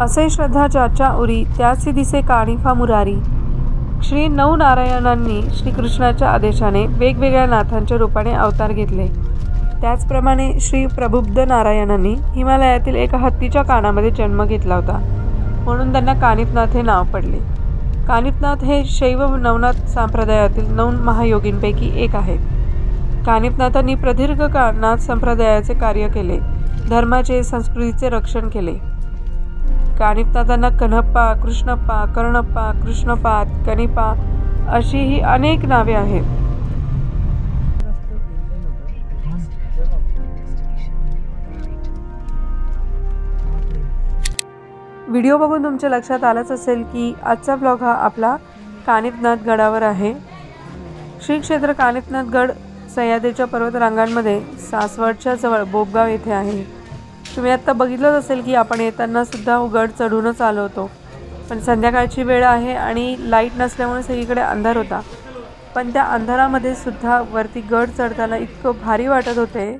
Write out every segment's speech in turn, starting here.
असे श्रद्धा ज्याच्या उरी त्यासी दिसे कानिफा मुरारी। श्री नवनारायणांनी श्रीकृष्णाच्या आदेशाने वेगवेगळ्या नाथांच्या रूपाने अवतार घेतले। त्याचप्रमाणे श्री प्रबुद्ध नारायणांनी हिमालयातील एका हत्तीच्या कानामध्ये जन्म घेतला होता, म्हणून त्यांना कानिफनाथ हे नाव पडले। कानिफनाथ हे शैव नवनाथ संप्रदायातील 9 महायोगींपैकी एक आहेत। कानिफनाथांनी प्रदीर्घ काळ नाथ संप्रदायाचे कार्य केले, धर्माचे संस्कृतीचे रक्षण केले। कानिफनाथांना कन्हप्पा, कृष्णप्पा, कर्णप्पा, कृष्णपाद, कनिपा अशीही अनेक नावे आहेत। व्हिडिओ बघून तुमच्या लक्षात आलंच असेल की आजचा ब्लॉग हा आपला कानिफनाथ गडावर आहे। श्री क्षेत्र कानिफनाथ गड सह्याद्रीच्या पर्वतरांगांमध्ये सासवडच्या जवळ बोपगाव येथे आहे। तुम्ही आत्ता बघितलंच असेल की आपण येताना सुद्धा गड चढूनच आलो होतो, पण संध्याकाळची वेळ आहे आणि लाईट नसल्यामुळे सगळीकडे अंधार होता। पण त्या अंधारामध्ये सुद्धा वरती गड चढताना इतकं भारी वाटत होते।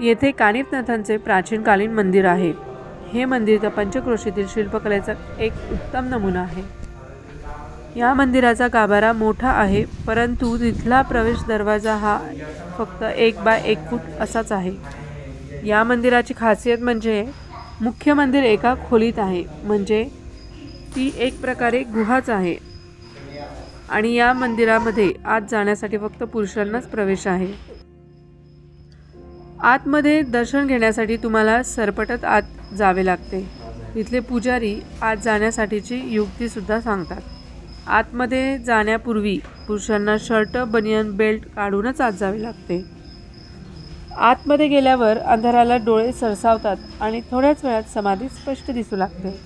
येथे कानिफनाथांचे प्राचीनकालीन मंदिर आहे। हे मंदिर तर पंचक्रोशीतील शिल्पकलेचा एक उत्तम नमुना आहे। या मंदिराचा गाभारा मोठा आहे, परंतु तिथला प्रवेश दरवाजा हा फक्त 1 बाय 1 फूट असाच आहे। या मंदिराची खासियत म्हणजे मुख्य मंदिर एका खोलीत आहे, म्हणजे ती एक प्रकारे गुहाच आहे आणि या मंदिरामध्ये आत जाण्यासाठी फक्त पुरुषांनाच प्रवेश आहे। आतमध्ये दर्शन घेण्यासाठी तुम्हाला सरपटत आत जावे लागते। तिथले पुजारी आत जाण्यासाठीची युक्ती सुद्धा सांगतात। आतमध्ये जाण्यापूर्वी पुरुषांना शर्ट, बनियन, बेल्ट काढूनच आत जावे लागते। आतमध्ये गेल्यावर अंधाराला डोळे सरसावतात आणि थोड्याच वेळात समाधी स्पष्ट दिसू लागते।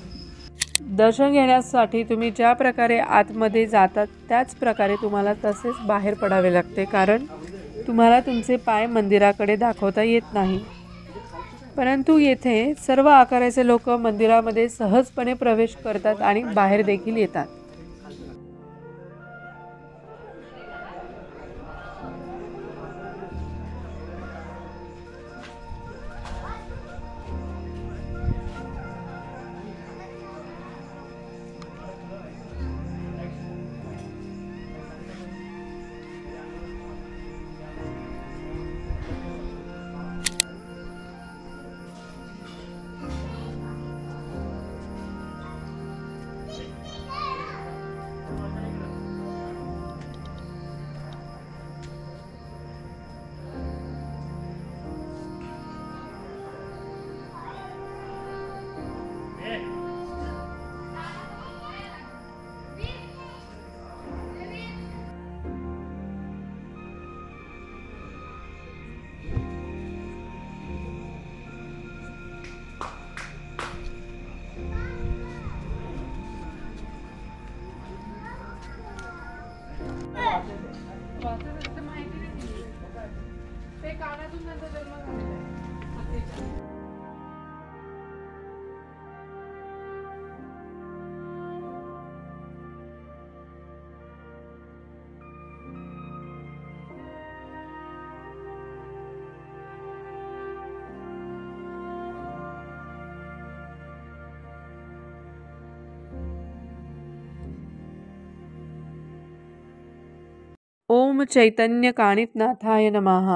दर्शन घेण्यासाठी तुम्ही ज्या प्रकारे आतमध्ये जातात त्याच प्रकारे तुम्हाला तसेच बाहेर पडावे लागते, कारण तुम्हाला तुमचे पाय मंदिराकडे दाखवता येत नाही। परंतु येथे सर्व आकाराचे लोक मंदिरामध्ये सहजपणे प्रवेश करतात आणि बाहेर देखील येतात। ओम चैतन्य कानिफनाथाय नमः।